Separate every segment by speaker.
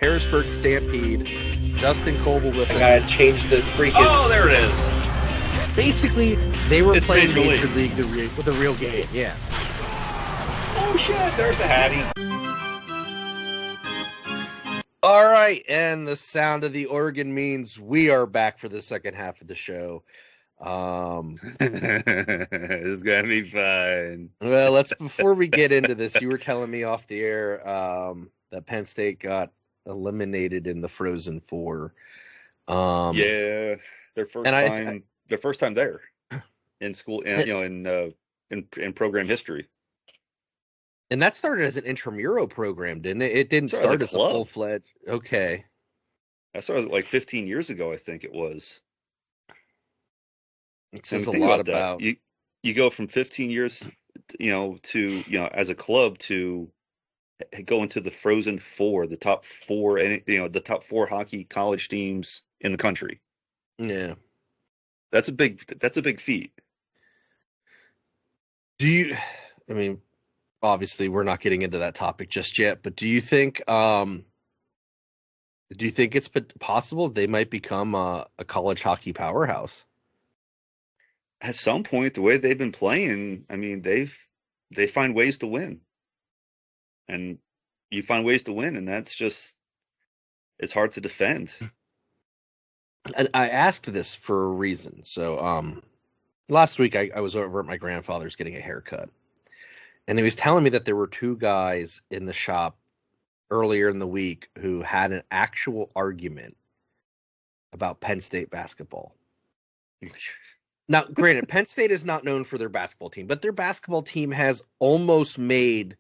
Speaker 1: Harrisburg Stampede. Justin Coble with
Speaker 2: I gotta change the freaking.
Speaker 3: Oh, there it is.
Speaker 1: Basically, they were
Speaker 3: It's
Speaker 1: playing
Speaker 3: Major
Speaker 1: Major League with a real game. Yeah.
Speaker 3: Oh shit! There's the Hattie.
Speaker 1: All right, and the sound of the organ means we are back for the second half of the show.
Speaker 3: It's gonna be fun.
Speaker 1: Well, before we get into this, you were telling me off the air that Penn State got eliminated in the Frozen Four.
Speaker 3: Yeah, their first time there in school, and in program history.
Speaker 1: And that started as an intramural program, didn't it? It didn't start as a full-fledged. Okay.
Speaker 3: That started like 15 years ago, I think it was.
Speaker 1: It says a lot about
Speaker 3: you go from 15 years, to as a club to go into the Frozen Four, the top four, and the top four hockey college teams in the country.
Speaker 1: Yeah,
Speaker 3: that's a big feat.
Speaker 1: Obviously, we're not getting into that topic just yet, but do you think it's possible they might become a college hockey powerhouse?
Speaker 3: At some point, the way they've been playing, they find ways to win. And you find ways to win, and it's hard to defend.
Speaker 1: And I asked this for a reason. So last week I was over at my grandfather's getting a haircut. And he was telling me that there were two guys in the shop earlier in the week who had an actual argument about Penn State basketball. Now, granted, Penn State is not known for their basketball team, but their basketball team has almost made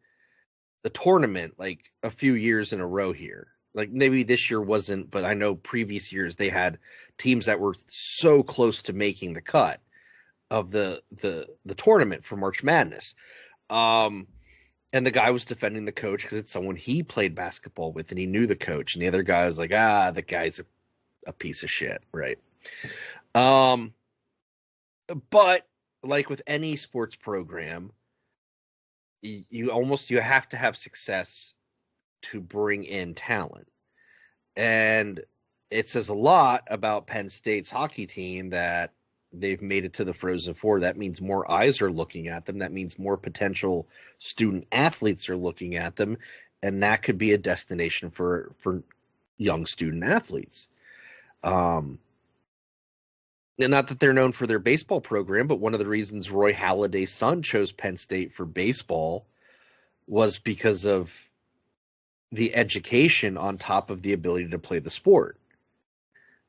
Speaker 1: the tournament like a few years in a row here. Like maybe this year wasn't, but I know previous years they had teams that were so close to making the cut of the tournament for March Madness. And the guy was defending the coach because it's someone he played basketball with and he knew the coach. And the other guy was like, the guy's a piece of shit. Right. But like with any sports program, you have to have success to bring in talent. And it says a lot about Penn State's hockey team that they've made it to the Frozen Four. That means more eyes are looking at them. That means more potential student athletes are looking at them. And that could be a destination for young student athletes. And not that they're known for their baseball program, but one of the reasons Roy Halladay's son chose Penn State for baseball was because of the education on top of the ability to play the sport.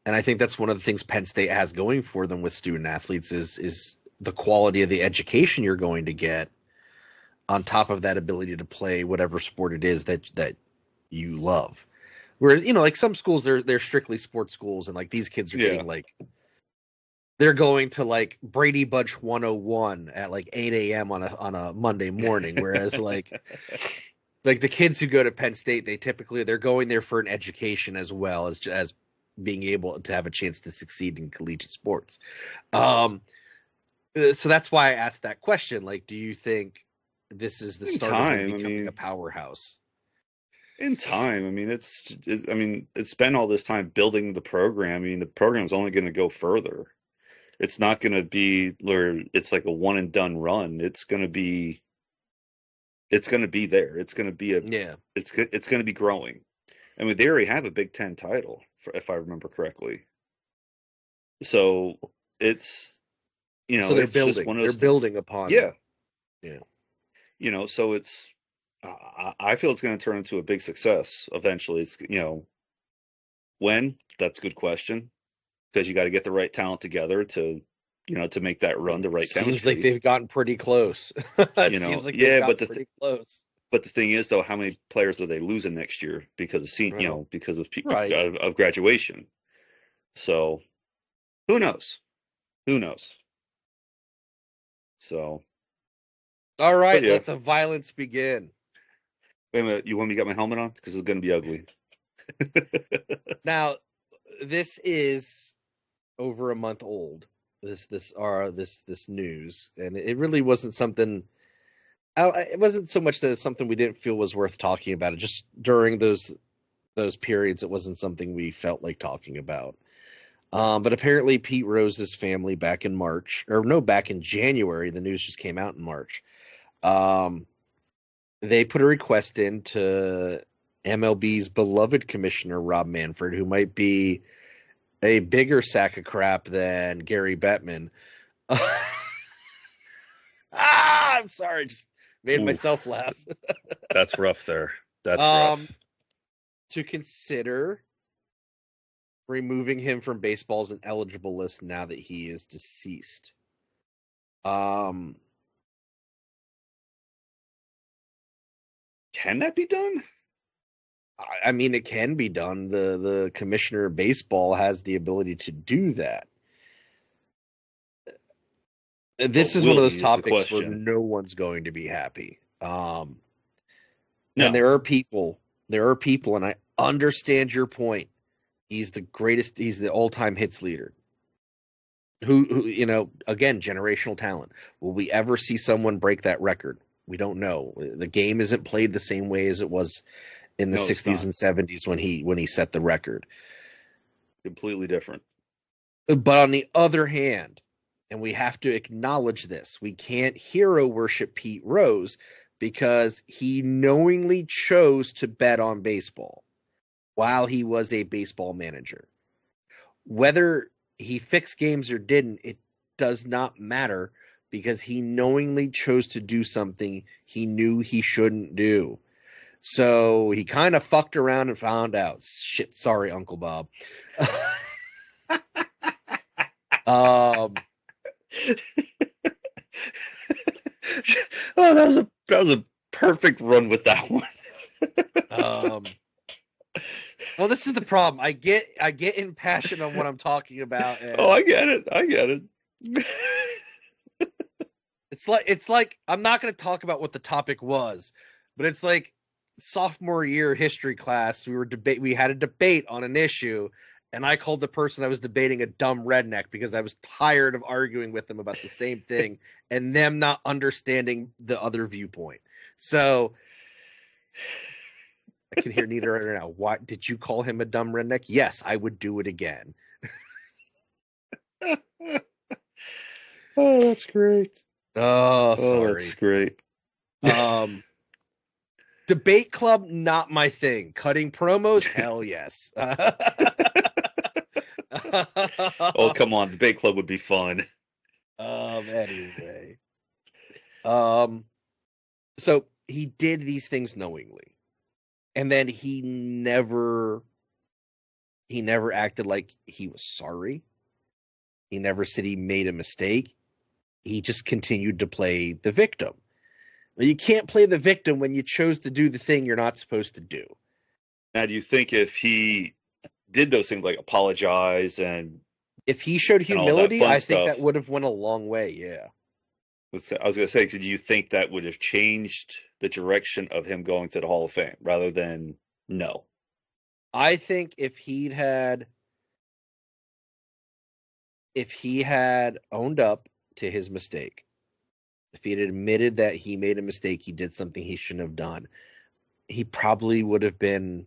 Speaker 1: And I think that's one of the things Penn State has going for them with student athletes is the quality of the education you're going to get on top of that ability to play whatever sport it is that you love. Where, like some schools, they're strictly sports schools, and like these kids are getting they're going to like Brady Bunch 101 at like 8 a.m. on a Monday morning. Whereas like the kids who go to Penn State, they're going there for an education as well as being able to have a chance to succeed in collegiate sports. So that's why I asked that question. Like, do you think this is the start of them becoming a powerhouse?
Speaker 3: In time, it's spent all this time building the program. The program's only going to go further. It's not going to be where it's like a one and done run. It's going to be there. It's going to be it's going to be growing. They already have a Big Ten title, if I remember correctly. So it's,
Speaker 1: so they're building. Just one of those building upon.
Speaker 3: Yeah.
Speaker 1: Yeah.
Speaker 3: So it's, I feel it's going to turn into a big success eventually. It's, when? That's a good question, because you got to get the right talent together to make that run the right chemistry.
Speaker 1: Seems like they've gotten pretty close. Seems like they've gotten pretty close.
Speaker 3: But the thing is, though, how many players are they losing next year because of because of people of graduation? So who knows? So
Speaker 1: all right, let the violence begin.
Speaker 3: Wait a minute, you want me to get my helmet on because it's going to be ugly.
Speaker 1: Now, this is over a month old. This news, and it really wasn't something. It wasn't so much that it's something we didn't feel was worth talking about. It just during those those periods, it wasn't something we felt like talking about. But apparently Pete Rose's family back in January, the news just came out in March. They put a request in to MLB's beloved commissioner, Rob Manfred, who might be a bigger sack of crap than Gary Bettman. I'm sorry, just made myself laugh.
Speaker 3: That's rough there. That's rough.
Speaker 1: To consider removing him from baseball's ineligible list now that he is deceased.
Speaker 3: Can that be done?
Speaker 1: I mean, it can be done. The commissioner of baseball has the ability to do that. This is one of those topics where no one's going to be happy. No. And there are people, and I understand your point. He's the greatest. He's the all-time hits leader. Who, again, generational talent. Will we ever see someone break that record? We don't know. The game isn't played the same way as it was in the 60s and 70s when he set the record.
Speaker 3: Completely different.
Speaker 1: But on the other hand, and we have to acknowledge this, we can't hero worship Pete Rose because he knowingly chose to bet on baseball while he was a baseball manager. Whether he fixed games or didn't, it does not matter because he knowingly chose to do something he knew he shouldn't do. So he kind of fucked around and found out. Shit, sorry, Uncle Bob.
Speaker 3: Oh, that was a perfect run with that one.
Speaker 1: Well, this is the problem. I get impassioned on what I'm talking about. And
Speaker 3: I get it.
Speaker 1: It's like I'm not going to talk about what the topic was, but it's like sophomore year history class. We had a debate on an issue, and I called the person I was debating a dumb redneck because I was tired of arguing with them about the same thing and them not understanding the other viewpoint. So I can hear Nita right now. Why did you call him a dumb redneck? Yes, I would do it again.
Speaker 3: Oh, that's great.
Speaker 1: Oh, sorry.
Speaker 3: That's great.
Speaker 1: Debate club, not my thing. Cutting promos, hell yes.
Speaker 3: Oh, come on. Debate club would be fun.
Speaker 1: Anyway. So he did these things knowingly. And then he never acted like he was sorry. He never said he made a mistake. He just continued to play the victim. Well, you can't play the victim when you chose to do the thing you're not supposed to do.
Speaker 3: Now, do you think if he did those things like apologize and
Speaker 1: if he showed humility, I think that would have went a long way, yeah.
Speaker 3: I was going to say, did you think that would have changed the direction of him going to the Hall of Fame rather than no?
Speaker 1: I think if he had owned up to his mistake, if he had admitted that he made a mistake, he did something he shouldn't have done, he probably would have been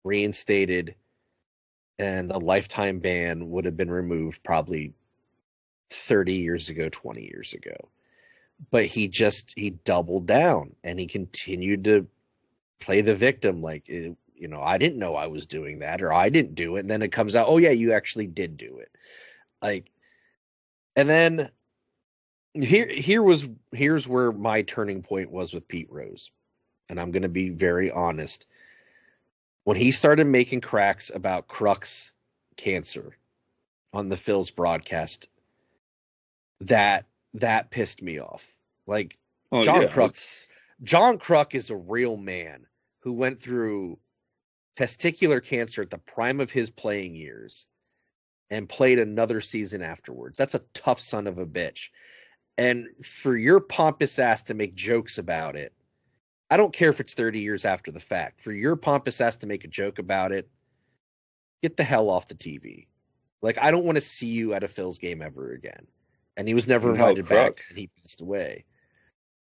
Speaker 1: reinstated and the lifetime ban would have been removed probably 30 years ago, 20 years ago. But he doubled down and he continued to play the victim like, I didn't know I was doing that or I didn't do it. And then it comes out, oh yeah, you actually did do it. And then here's where my turning point was with Pete Rose. And I'm going to be very honest. When he started making cracks about Kruk's cancer on the Phil's broadcast, that pissed me off. John Kruk is a real man who went through testicular cancer at the prime of his playing years and played another season afterwards. That's a tough son of a bitch. And for your pompous ass to make jokes about it, I don't care if it's 30 years after the fact. For your pompous ass to make a joke about it, get the hell off the TV. I don't want to see you at a Phil's game ever again. And he was never invited back, and he passed away.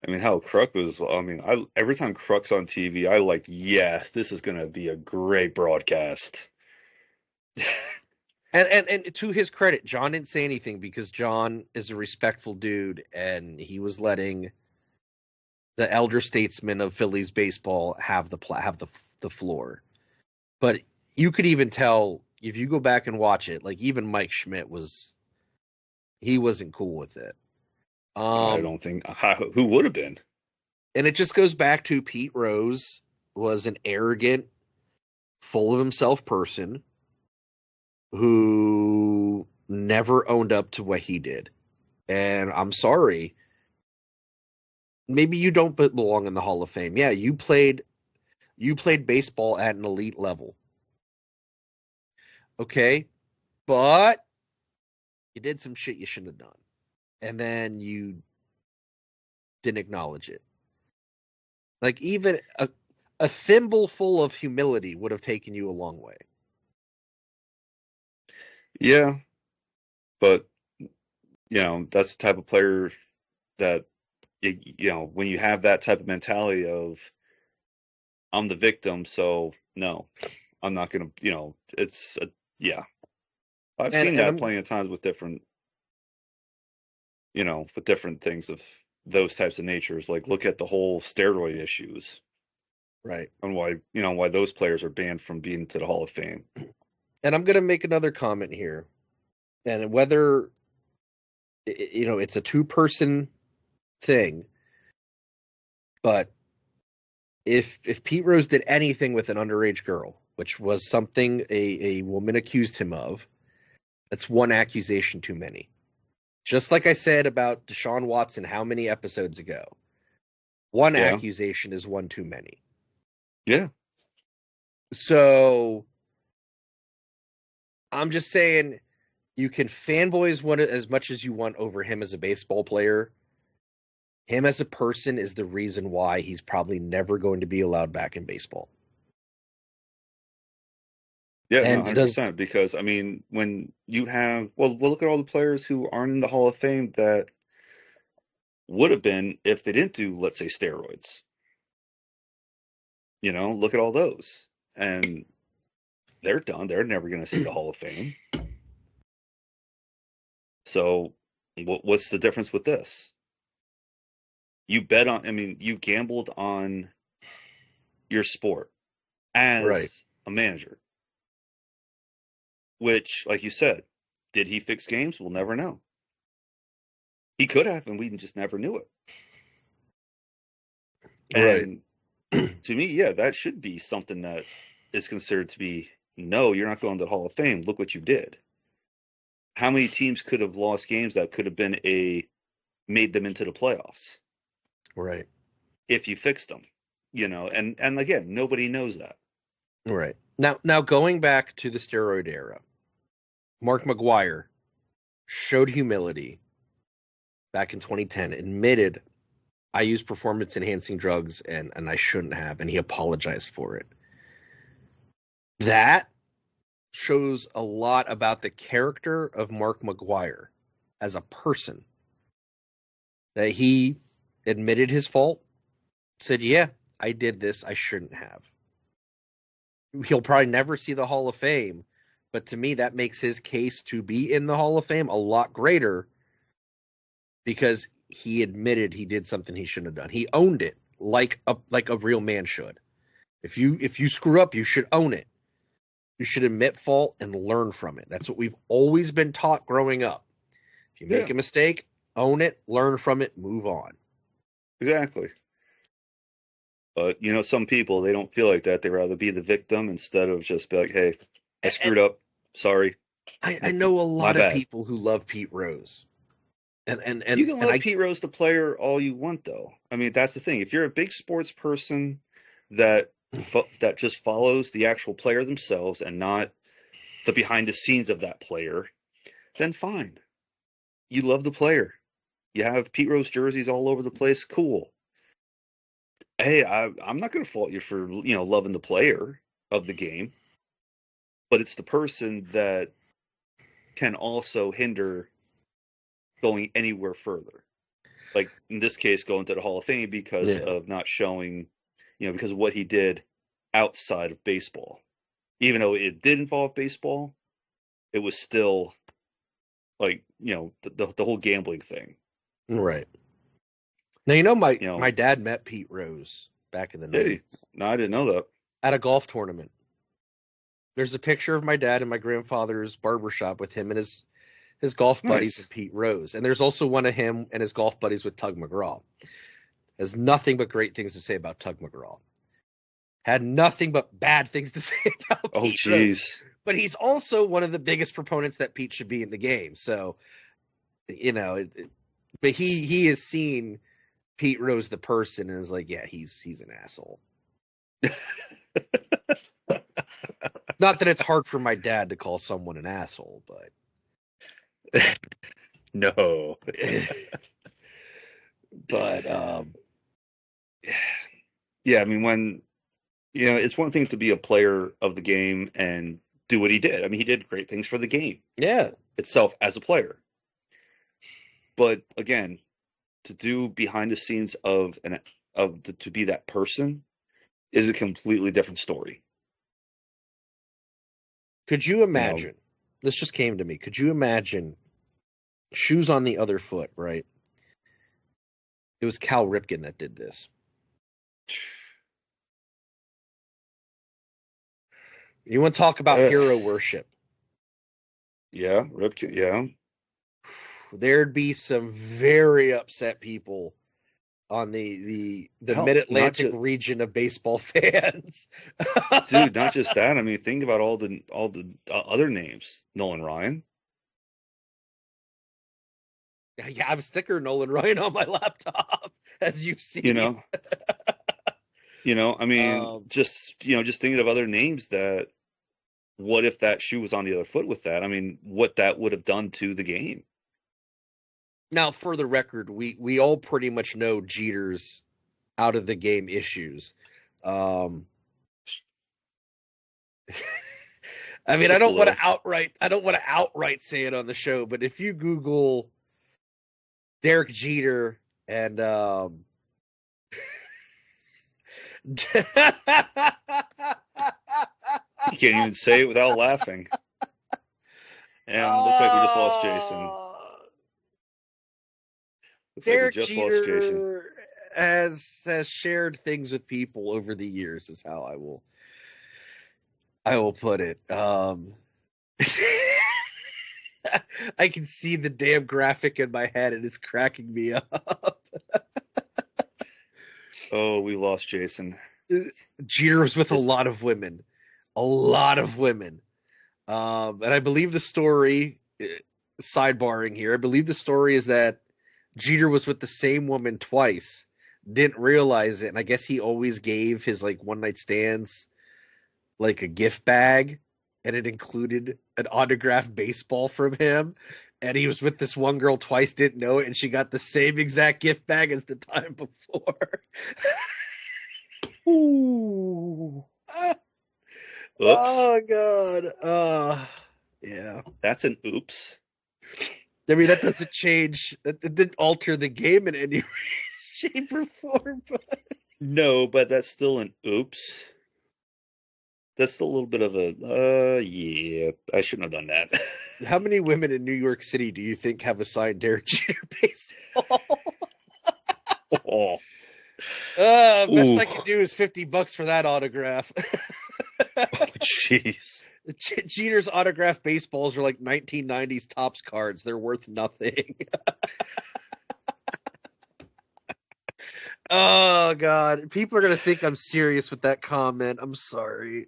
Speaker 3: I mean, how Kruk was. I mean, every time Kruk's on TV, I like, yes, this is gonna be a great broadcast.
Speaker 1: And to his credit, John didn't say anything because John is a respectful dude, and he was letting the elder statesman of Phillies baseball have the floor. But you could even tell if you go back and watch it, like even Mike Schmidt he wasn't cool with it.
Speaker 3: I don't think who would have been.
Speaker 1: And it just goes back to Pete Rose was an arrogant, full of himself person who never owned up to what he did. And I'm sorry. Maybe you don't belong in the Hall of Fame. Yeah, you played baseball at an elite level. Okay? But you did some shit you shouldn't have done. And then you didn't acknowledge it. Like even a thimble full of humility would have taken you a long way.
Speaker 3: Yeah, but that's the type of player that when you have that type of mentality of I'm the victim, so no, I'm not gonna. It's yeah. I've seen that plenty of times with different things of those types of natures. Like look at the whole steroid issues,
Speaker 1: right?
Speaker 3: And why those players are banned from being to the Hall of Fame.
Speaker 1: And I'm going to make another comment here, and whether it's a two-person thing, but if Pete Rose did anything with an underage girl, which was something a woman accused him of, that's one accusation too many. Just like I said about Deshaun Watson how many episodes ago, one accusation is one too many.
Speaker 3: Yeah.
Speaker 1: So I'm just saying you can fanboys want it as much as you want over him as a baseball player. Him as a person is the reason why he's probably never going to be allowed back in baseball.
Speaker 3: Yeah, and 100%. Because, I mean, when you have, well, look at all the players who aren't in the Hall of Fame that would have been if they didn't do, let's say, steroids. Look at all those. And they're done. They're never going to see the Hall of Fame. So what's the difference with this? You gambled on your sport as a manager. Which, like you said, did he fix games? We'll never know. He could have, and we just never knew it. And to me, yeah, that should be something that is considered to be, no, you're not going to the Hall of Fame. Look what you did. How many teams could have lost games that could have been made them into the playoffs?
Speaker 1: Right.
Speaker 3: If you fixed them, and again, nobody knows that.
Speaker 1: Right. Now going back to the steroid era, Mark McGwire showed humility back in 2010, admitted I used performance-enhancing drugs and I shouldn't have, and he apologized for it. That shows a lot about the character of Mark McGwire as a person. That he admitted his fault, said, yeah, I did this, I shouldn't have. He'll probably never see the Hall of Fame, but to me, that makes his case to be in the Hall of Fame a lot greater because he admitted he did something he shouldn't have done. He owned it like a real man should. If you screw up, you should own it. You should admit fault and learn from it. That's what we've always been taught growing up. If you make a mistake, own it, learn from it, move on.
Speaker 3: Exactly. But, some people, they don't feel like that. They rather be the victim instead of just be like, hey, I screwed up. Sorry.
Speaker 1: I know a lot of people who love Pete Rose. And
Speaker 3: you can love Pete Rose, the player, all you want, though. I mean, that's the thing. If you're a big sports person that just follows the actual player themselves and not the behind the scenes of that player, then fine. You love the player. You have Pete Rose jerseys all over the place. Cool. Hey, I'm not going to fault you for, loving the player of the game, but it's the person that can also hinder going anywhere further. like in this case, go into the Hall of Fame because of not showing, because of what he did outside of baseball. Even though it did involve baseball, it was still like, the whole gambling thing.
Speaker 1: Right. Now, my dad met Pete Rose back in the 90s.
Speaker 3: No, I didn't know that.
Speaker 1: At a golf tournament. There's a picture of my dad in my grandfather's barbershop with him and his golf buddies and Pete Rose. And there's also one of him and his golf buddies with Tug McGraw. Has nothing but great things to say about Tug McGraw. Had nothing but bad things to say about Pete
Speaker 3: Rose. Oh, jeez.
Speaker 1: But he's also one of the biggest proponents that Pete should be in the game. So, but he has seen Pete Rose the person and is like, yeah, he's an asshole. Not that it's hard for my dad to call someone an asshole, but
Speaker 3: no.
Speaker 1: But
Speaker 3: yeah, I mean, when it's one thing to be a player of the game and do what he did. I mean, he did great things for the game.
Speaker 1: Yeah.
Speaker 3: Itself as a player. But again, to do behind the scenes to be that person is a completely different story.
Speaker 1: Could you imagine? This just came to me. Could you imagine shoes on the other foot, right? It was Cal Ripken that did this. You want to talk about hero worship?
Speaker 3: Yeah, Ripken, yeah.
Speaker 1: There'd be some very upset people on the Mid-Atlantic region of baseball fans.
Speaker 3: Dude, not just that. I mean, think about all the other names. Nolan Ryan.
Speaker 1: Yeah, I'm sticker Nolan Ryan on my laptop, as you've seen.
Speaker 3: I mean, just thinking of other names that, what if that shoe was on the other foot with that? I mean, what that would have done to the game.
Speaker 1: Now, for the record, we all pretty much know Jeter's out of the game issues. I mean, I don't want to outright say it on the show, but if you Google Derek Jeter and
Speaker 3: you can't even say it without laughing. And looks like we just lost Jason.
Speaker 1: Derek Jeter has shared things with people over the years, is how I will put it. I can see the damn graphic in my head, and it's cracking me up.
Speaker 3: Oh, we lost Jason.
Speaker 1: Jeter was with a lot of women. And I believe the story, sidebarring here, I believe the story is that Jeter was with the same woman twice, didn't realize it, and I guess he always gave his one night stands a gift bag, and it included an autographed baseball from him. And he was with this one girl twice, didn't know it, and she got the same exact gift bag as the time before. Ooh.
Speaker 3: Oops.
Speaker 1: Oh God. Yeah.
Speaker 3: That's an oops.
Speaker 1: I mean, that doesn't change. That didn't alter the game in any shape or form. But...
Speaker 3: No, but that's still an oops. That's still a little bit of a, yeah, I shouldn't have done that.
Speaker 1: How many women in New York City do you think have a signed Derek Jeter baseball? Best I can do is $50 for that autograph.
Speaker 3: Oh, jeez.
Speaker 1: Jeter's autographed baseballs are like 1990s Topps cards. They're worth nothing. Oh, God. People are going to think I'm serious with that comment. I'm sorry.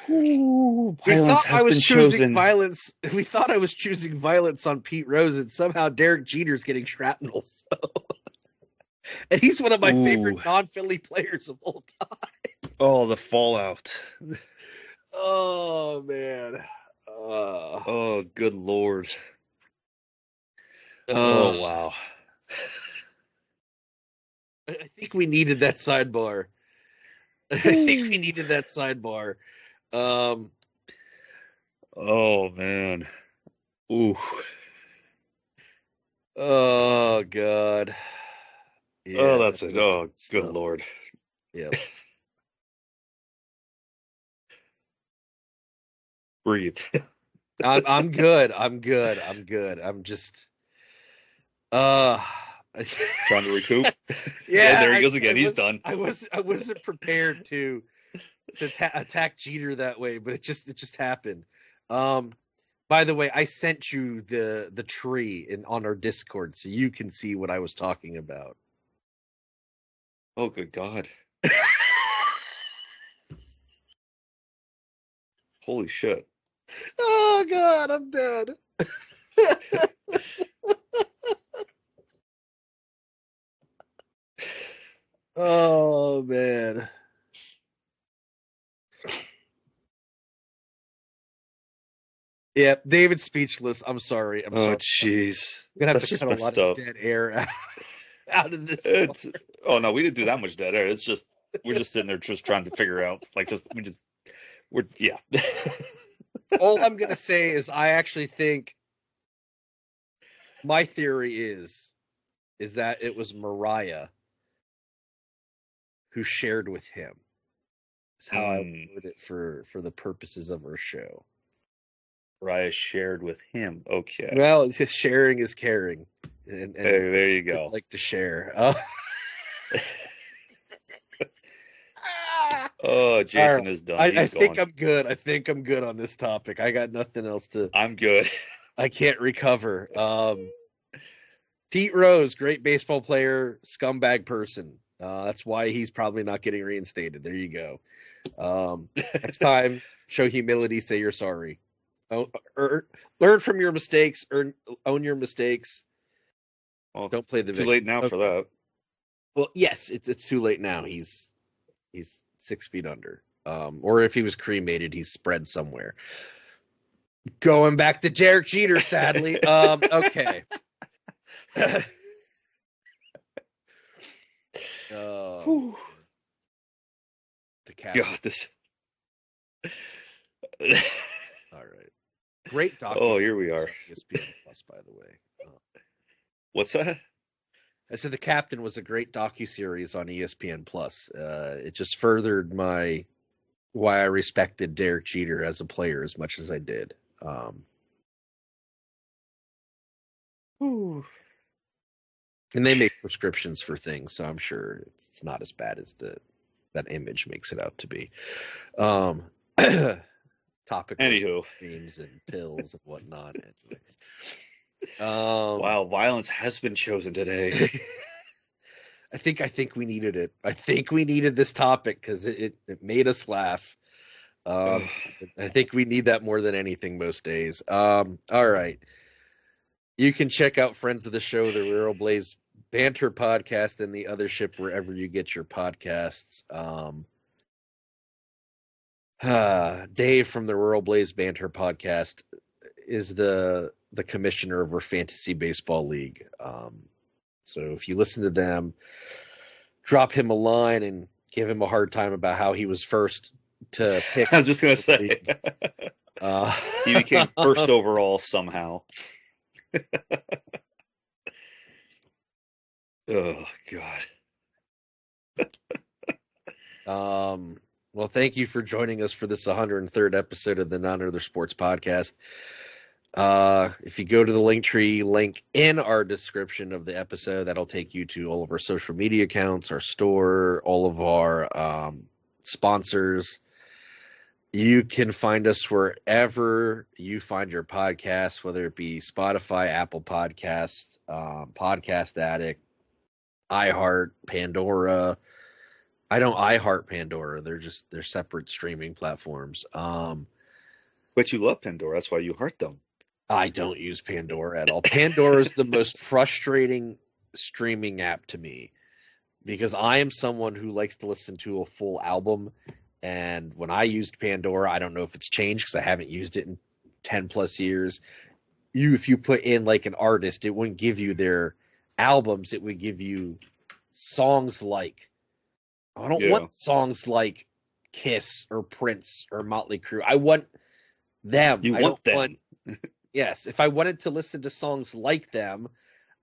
Speaker 1: Ooh, we thought I was choosing violence. We thought I was choosing violence on Pete Rose, and somehow Derek Jeter's getting shrapnel. So. And he's one of my favorite non-Philly players of all time.
Speaker 3: Oh, the fallout.
Speaker 1: Oh, man.
Speaker 3: Oh, good Lord.
Speaker 1: Oh, wow. I think we needed that sidebar.
Speaker 3: Oh, man. Ooh.
Speaker 1: Oh God.
Speaker 3: Oh,
Speaker 1: Yeah,
Speaker 3: that's it.
Speaker 1: that's
Speaker 3: Oh,
Speaker 1: good
Speaker 3: good
Speaker 1: stuff.
Speaker 3: Lord.
Speaker 1: Yeah.
Speaker 3: Breathe.
Speaker 1: I'm good. I'm good. I'm good. I'm just uh
Speaker 3: Trying to recoup. And
Speaker 1: yeah,
Speaker 3: there he goes again. He's done.
Speaker 1: I wasn't prepared to attack Jeter that way, but it just happened. Um by the way, I sent you the tree on our Discord so you can see what I was talking about.
Speaker 3: Oh, good God. Holy shit.
Speaker 1: Oh God, I'm dead. Oh man. Yeah, David's speechless. I'm sorry. I'm
Speaker 3: Oh,
Speaker 1: sorry.
Speaker 3: jeez.
Speaker 1: I'm gonna have
Speaker 3: That's
Speaker 1: to cut
Speaker 3: just
Speaker 1: a lot
Speaker 3: messed
Speaker 1: of
Speaker 3: up.
Speaker 1: dead air out of this part.
Speaker 3: It's oh no, we didn't do that much dead air. It's just we're just sitting there just trying to figure out like just we're yeah.
Speaker 1: All I'm gonna say is I actually think my theory is that it was Mariah who shared with him. Is how I
Speaker 3: Mm,
Speaker 1: word it for the purposes of our show.
Speaker 3: Raya shared with him. Okay.
Speaker 1: Well, sharing is caring, and
Speaker 3: Hey, there you
Speaker 1: would
Speaker 3: go.
Speaker 1: like to share.
Speaker 3: Oh,
Speaker 1: All right.
Speaker 3: Jason is done.
Speaker 1: I
Speaker 3: He's
Speaker 1: think
Speaker 3: gone.
Speaker 1: I'm good. I think I'm good on this topic. I got nothing else to.
Speaker 3: I'm good.
Speaker 1: I can't recover. Pete Rose, great baseball player, scumbag person. That's why he's probably not getting reinstated. There you go. Next time, show humility. Say you're sorry. Oh, learn from your mistakes. Own your mistakes.
Speaker 3: Well,
Speaker 1: Don't play the
Speaker 3: too
Speaker 1: victim.
Speaker 3: late now for
Speaker 1: Okay.
Speaker 3: that.
Speaker 1: Well, yes, it's too late now. He's 6 feet under. Or if he was cremated, he's spread somewhere. Going back to Derek Jeter, sadly. Okay.
Speaker 3: Whew.
Speaker 1: The cat.
Speaker 3: God, this.
Speaker 1: All right. Great
Speaker 3: Oh, here we
Speaker 1: docu-series
Speaker 3: are.
Speaker 1: on ESPN Plus, by the way.
Speaker 3: What's that?
Speaker 1: I said The Captain was a great docu-series on ESPN Plus. It just furthered why I respected Derek Jeter as a player as much as I did.
Speaker 3: Whew.
Speaker 1: And they make prescriptions for things, so I'm sure it's not as bad as that image makes it out to be. Topical
Speaker 3: Anywho,
Speaker 1: creams and pills and whatnot. Anyway.
Speaker 3: wow, violence has been chosen today.
Speaker 1: I think we needed it. I think we needed this topic because it made us laugh. I think we need that more than anything most days. All right. You can check out Friends of the Show, the Rural Blaze Banter podcast, and the Other Ship wherever you get your podcasts. Dave from the Rural Blaze Banter podcast is the commissioner of our fantasy baseball league. So if you listen to them, drop him a line and give him a hard time about how he was first to pick.
Speaker 3: I was just gonna say he became first overall somehow. Oh
Speaker 1: God. Well, thank you for joining us for this 103rd episode of the None Other Sports Podcast. If you go to the Linktree link in our description of the episode, that'll take you to all of our social media accounts, our store, all of our sponsors. You can find us wherever you find your podcast, whether it be Spotify, Apple Podcasts, Podcast Addict, iHeart, Pandora. I don't iHeart Pandora. They're separate streaming platforms.
Speaker 3: But you love Pandora. That's why you heart them.
Speaker 1: I don't use Pandora at all. Pandora is the most frustrating streaming app to me because I am someone who likes to listen to a full album. And when I used Pandora, I don't know if it's changed because I haven't used it in 10 plus years. If you put in like an artist, it wouldn't give you their albums. It would give you songs like. I don't want songs like Kiss or Prince or Motley Crue. I want them.
Speaker 3: You
Speaker 1: I
Speaker 3: want
Speaker 1: don't
Speaker 3: them.
Speaker 1: Yes, if I wanted to listen to songs like them,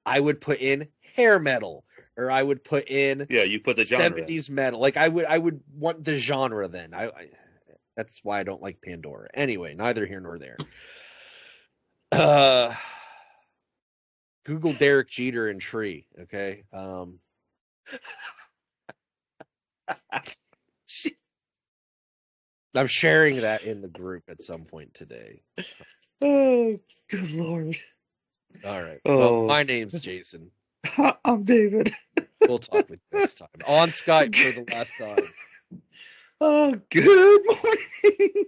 Speaker 1: I would put in hair metal, or I would put in
Speaker 3: you put the genre
Speaker 1: 70s metal. Like I would want the genre then. That's why I don't like Pandora. Anyway, neither here nor there. Google Derek Jeter and Tree, okay? I'm sharing that in the group at some point today.
Speaker 3: Oh, good Lord.
Speaker 1: All right. Well, my name's Jason.
Speaker 3: I'm David.
Speaker 1: We'll talk with you next time. On Skype for the last time.
Speaker 3: Oh, good morning.